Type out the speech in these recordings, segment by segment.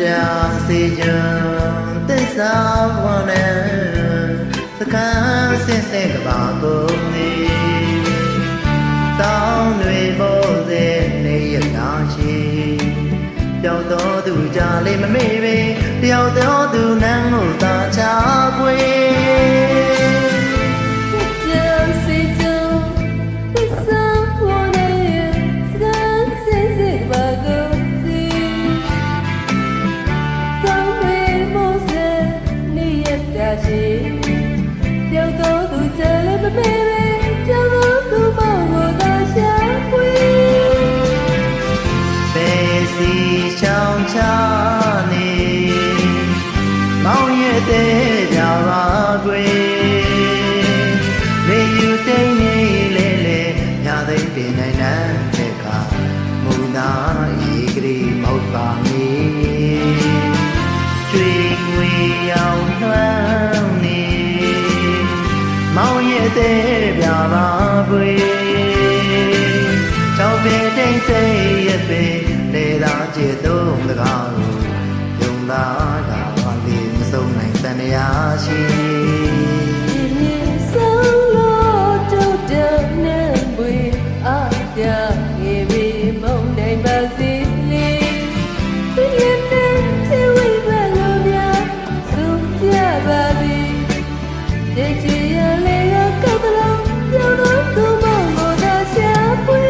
တာစေချံသစ္စာဝါနဲ့စကားဆင်းဆဲကဘာကုန်နေတောင်းတွေပေါ်စေနေရတာချီပြောင်းတော်သူကြလေးမမေ့ပေတယောက်တော်သူနန်းကိုသာချပွေပြောတော့သူကြလည်းမမေ့ပဲကြောက်တော့သူမောင်ကိုသာရှာဖွေပဲစီချောင်းချနေမောင်ရဲ့တဲ့ကြပါကွယ်လေယူတိတ်နေလေလေညသိပင်နိုင်တဲ့ခါမူနာဤကလေးမောက်ပါမီကျွေးငွေအောင်နှွမ်းနေမောင်ရဲ့တဲ့ပြပါပွေကြောက်ပေတိတ်စိတ်ရဲ့ပေလေသာချစ်သုံးတကားကိုယုံသာတာလေးမစုံနိုင်တန်ရာရှိဆုံးလို့တို့တဲ့နဲ့ပွေအားပြရေမီမုန်တိုင်းပါစီလေးဒီနေ့ချစ်ဝိဘလို့များစုကြပါသည်ဒီချီရလေးရကောက်တော့ပြောတော့သူမောင်ကိုသာရှာပွေ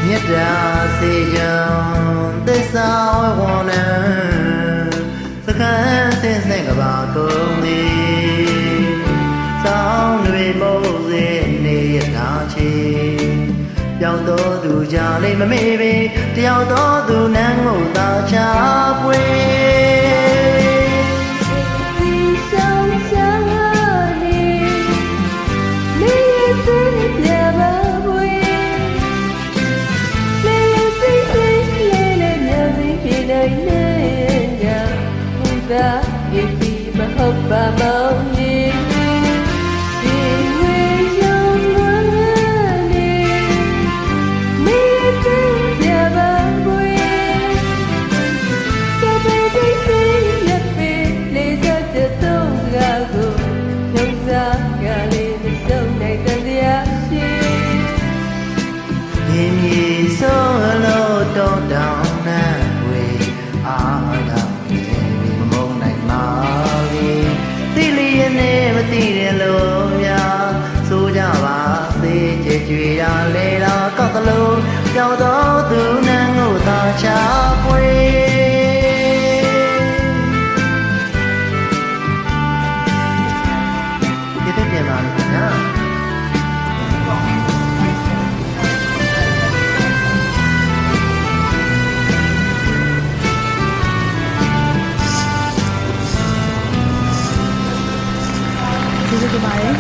မြတ်တာစေချံသစ္စာဝေါ်နဲ့စကန်းစင်စင်ကဘာကုန်နေစောင်းတွေမိုးစေနေရတာချီပြောင်းတော်သူကြလေးမမေ့ပေတယောက်တော်သူနန်းကိုသာချပွေIf we hope I'm onlyသိတယ်လို့များဆိုကြပါစေကြွေကြွေရလေတော့ကောက်တလို့ကြောက်တော့သူနန်းကိုသာချပွေဒီတဲ့ပြန်လာလို့ညာကျေးဇူးတင်ပါတယ်